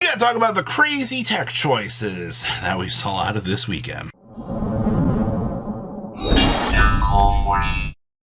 gotta talk about the crazy tech choices that we saw out of this weekend.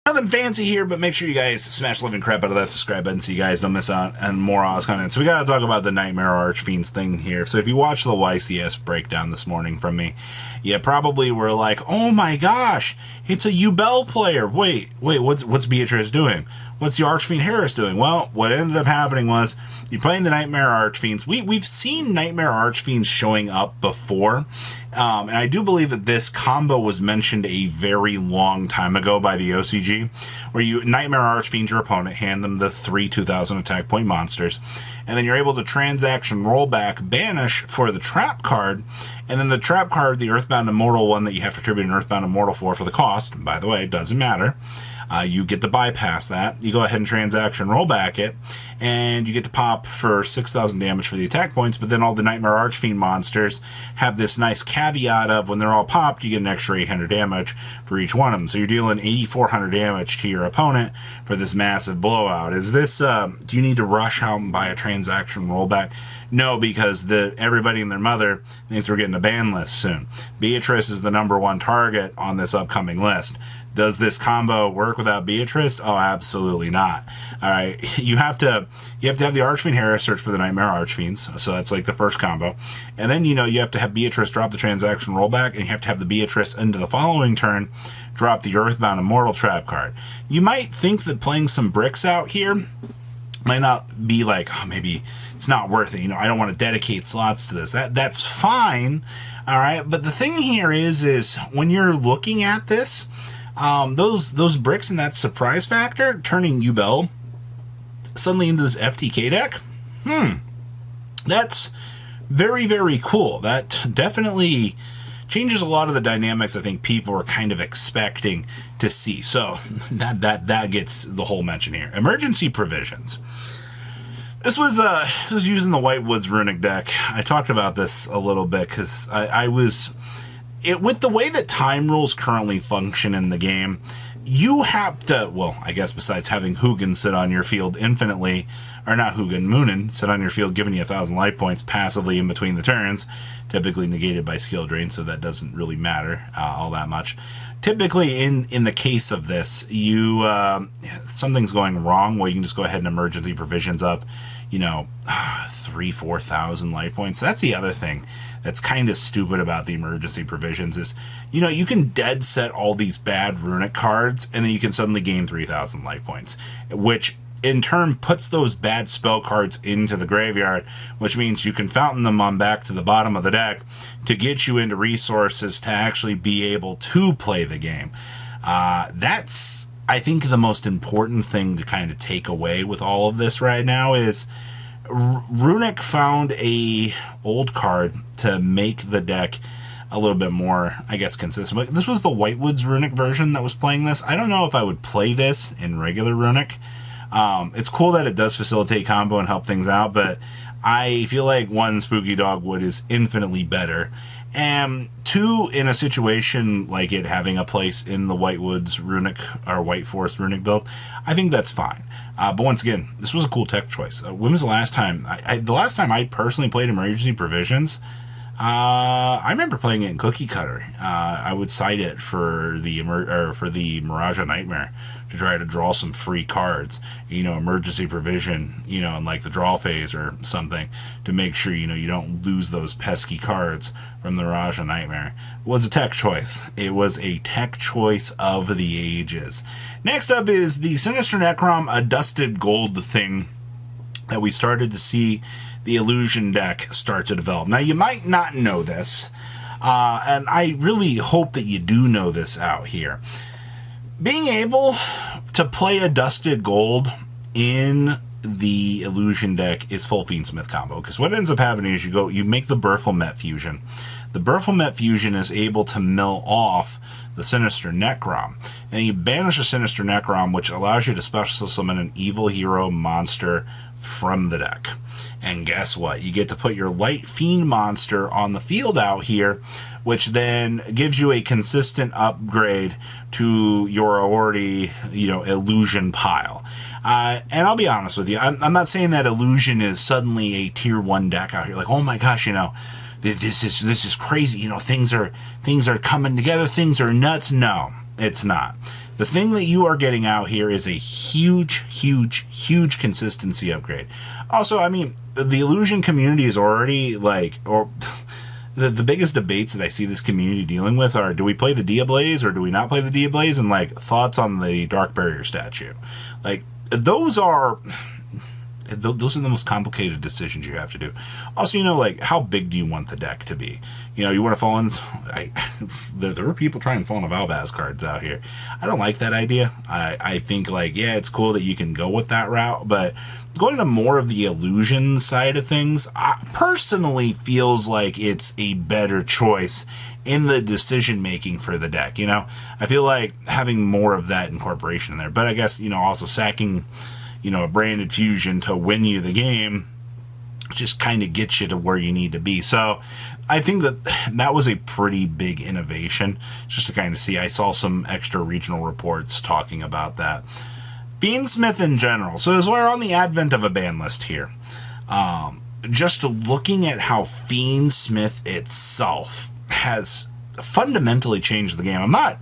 Nothing fancy here, but make sure you guys smash the living crap out of that subscribe button so you guys don't miss out on more Oz content. So we gotta talk about the Nightmare Archfiends thing here. So if you watch the YCS breakdown this morning from me, you probably were like, oh my gosh, it's a Ubel player. Wait, what's Beatrice doing? What's the Archfiend Harris doing? Well, what ended up happening was you're playing the Nightmare Archfiends. We've seen Nightmare Archfiends showing up before, and I do believe that this combo was mentioned a very long time ago by the OCG, where you Nightmare Archfiends your opponent, hand them the 3 2,000 attack point monsters, and then you're able to transaction rollback banish for the trap card, and then the trap card, the Earthbound Immortal one that you have to attribute an Earthbound Immortal for the cost, by the way, it doesn't matter. You get to bypass that. You go ahead and transaction rollback it, and you get to pop for 6,000 damage for the attack points, but then all the Nightmare Archfiend monsters have this nice caveat of when they're all popped, you get an extra 800 damage for each one of them. So you're dealing 8,400 damage to your opponent for this massive blowout. Is this, do you need to rush out and buy a transaction rollback? No, because everybody and their mother thinks we're getting a ban list soon. Beatrice is the #1 target on this upcoming list. Does this combo work without Beatrice? Oh, absolutely not. All right, you have to have the Archfiend Harris search for the Nightmare Archfiends, so that's like the first combo, and then you have to have Beatrice drop the transaction rollback, and you have to have the Beatrice into the following turn drop the Earthbound Immortal trap card. You might think that playing some bricks out here might not be like, oh, maybe it's not worth it. I don't want to dedicate slots to this. That's fine, all right. But the thing here is when you're looking at this. Those bricks and that surprise factor turning Ubel suddenly into this FTK deck, that's very, very cool. That definitely changes a lot of the dynamics I think people are kind of expecting to see. So that gets the whole mention here. Emergency provisions. This was using the Whitewoods Runic deck. I talked about this a little bit because with the way that time rules currently function in the game, you have to, well, I guess besides having Hugin sit on your field infinitely, or not Hugin, Moonin sit on your field giving you 1,000 life points passively in between the turns, typically negated by skill drain, so that doesn't really matter all that much. Typically, in the case of this, something's going wrong, well, you can just go ahead and emergency provisions up, 3,000-4,000 life points. That's the other thing that's kind of stupid about the emergency provisions is, you can dead set all these bad runic cards, and then you can suddenly gain 3,000 life points, which in turn puts those bad spell cards into the graveyard, which means you can fountain them on back to the bottom of the deck to get you into resources to actually be able to play the game. That's, I think, the most important thing to kind of take away with all of this right now is Runic found a old card to make the deck a little bit more, I guess, consistent. But this was the Whitewoods Runic version that was playing this. I don't know if I would play this in regular Runic. It's cool that it does facilitate combo and help things out, but I feel like 1, Spooky Dogwood is infinitely better. And 2, in a situation like it having a place in the Whitewoods Runic or White Forest Runic build, I think that's fine. But once again, this was a cool tech choice. When was the last time? The last time I personally played Emergency Provisions, I remember playing it in Cookie Cutter. I would cite it for the Mirage of Nightmare to try to draw some free cards, emergency provision, in like the draw phase or something to make sure, you don't lose those pesky cards from the Mirage of Nightmare. It was a tech choice. It was a tech choice of the ages. Next up is the Sinister Necrom, a dusted gold thing that we started to see the Illusion deck start to develop. Now, you might not know this, and I really hope that you do know this out here. Being able to play a Dusted Gold in the Illusion deck is full Fien Smith combo, because what ends up happening is you make the Berthelmet fusion. The Berthelmet fusion is able to mill off the Sinister Necrom, and you banish a Sinister Necrom, which allows you to special summon an evil hero monster from the deck. And guess what? You get to put your Light Fiend monster on the field out here, which then gives you a consistent upgrade to your already, illusion pile. And I'll be honest with you, I'm not saying that Illusion is suddenly a tier 1 deck out here. Like, oh my gosh, this is crazy. Things are coming together. Things are nuts. No, it's not. The thing that you are getting out here is a huge, huge, huge consistency upgrade. Also, I mean, the Illusion community is already the biggest debates that I see this community dealing with are, do we play the Diablaze or do we not play the Diablaze? And thoughts on the Dark Barrier statue. Those are the most complicated decisions you have to do. Also, how big do you want the deck to be? You want to fall in... there are people trying to fall in Valbaz cards out here. I don't like that idea. I think, yeah, it's cool that you can go with that route, but going to more of the Illusion side of things, personally feels like it's a better choice in the decision-making for the deck, I feel like having more of that incorporation in there. But I guess, also sacking... a branded fusion to win you the game just kind of gets you to where you need to be. So I think that was a pretty big innovation, just to kind of see. I saw some extra regional reports talking about that. Fien Smith in general. So as we're on the advent of a ban list here, just looking at how Fien Smith itself has fundamentally changed the game. I'm not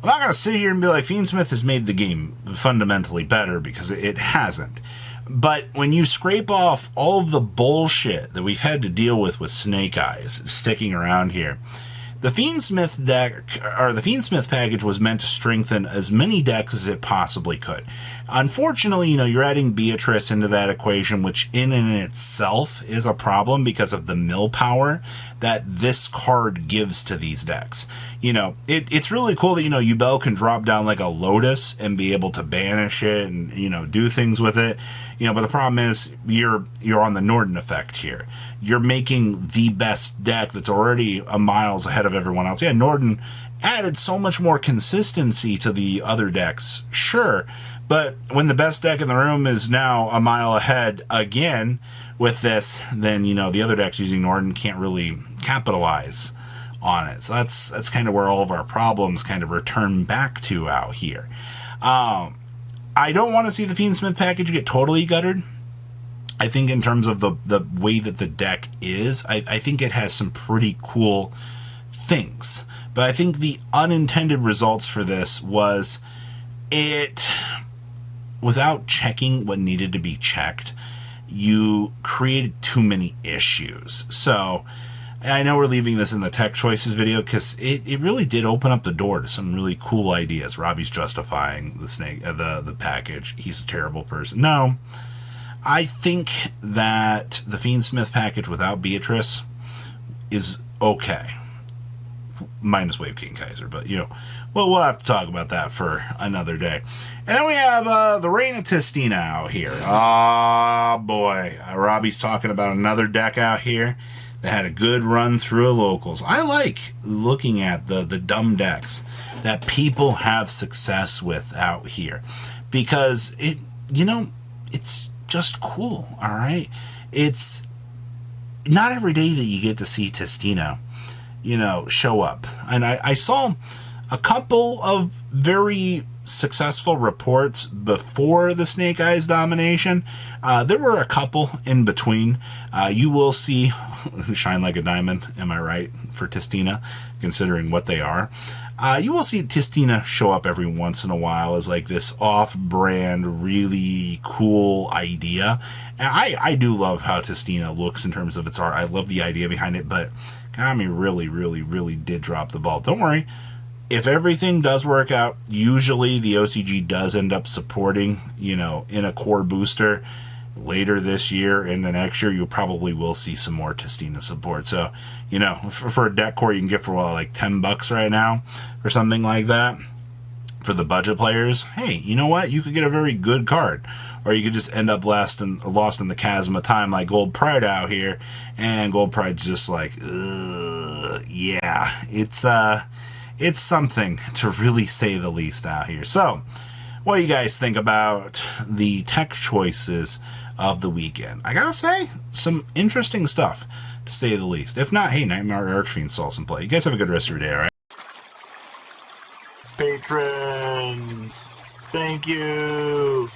going to sit here and be like, Fien Smith has made the game fundamentally better, because it hasn't. But when you scrape off all of the bullshit that we've had to deal with Snake Eyes sticking around here, the Fien Smith deck, or the Fien Smith package, was meant to strengthen as many decks as it possibly could. Unfortunately, you're adding Beatrice into that equation, which in and itself is a problem because of the mill power that this card gives to these decks. It's really cool that, Yubel can drop down like a Lotus and be able to banish it and, do things with it. But the problem is you're on the Norden effect here. You're making the best deck that's already miles ahead of everyone else. Yeah, Norden added so much more consistency to the other decks, sure. But when the best deck in the room is now a mile ahead again with this, then, the other decks using Norden can't really capitalize on it. So that's kind of where all of our problems kind of return back to out here. I don't want to see the Fien Smith package get totally guttered. I think in terms of the way that the deck is, I think it has some pretty cool things. But I think the unintended results for this was it, without checking what needed to be checked, you created too many issues. So I know we're leaving this in the tech choices video because it really did open up the door to some really cool ideas. Robbie's justifying the package. He's a terrible person. No, I think that the Fien Smith package without Beatrice is okay. Minus Wave King Kaiser, but we'll have to talk about that for another day. And then we have the Reign of Testina out here. Oh boy, Robbie's talking about another deck out here that had a good run through of locals. I like looking at the dumb decks that people have success with out here, because it's just cool. All right, it's not every day that you get to see Testina show up. And I saw a couple of very successful reports before the Snake Eyes domination. There were a couple in between. You will see shine like a diamond, am I right, for Testina, considering what they are. You will see Testina show up every once in a while as like this off-brand, really cool idea. And I do love how Testina looks in terms of its art. I love the idea behind it, but Kami really, really, really did drop the ball. Don't worry. If everything does work out, usually the OCG does end up supporting, in a core booster later this year and the next year. You probably will see some more Testina support. So, for a deck core you can get for like $10 right now or something like that for the budget players. Hey, you know what? You could get a very good card. Or you could just end up lost in the chasm of time like Gold Pride out here. And Gold Pride's just like, yeah, it's something, to really say the least, out here. So, what do you guys think about the tech choices of the weekend? I gotta say, some interesting stuff, to say the least. If not, hey, Nightmare Archfiend saw some play. You guys have a good rest of your day, alright? Patrons! Thank you.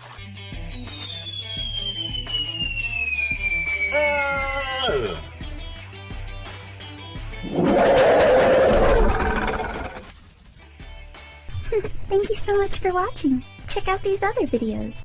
Thank you so much for watching. Check out these other videos.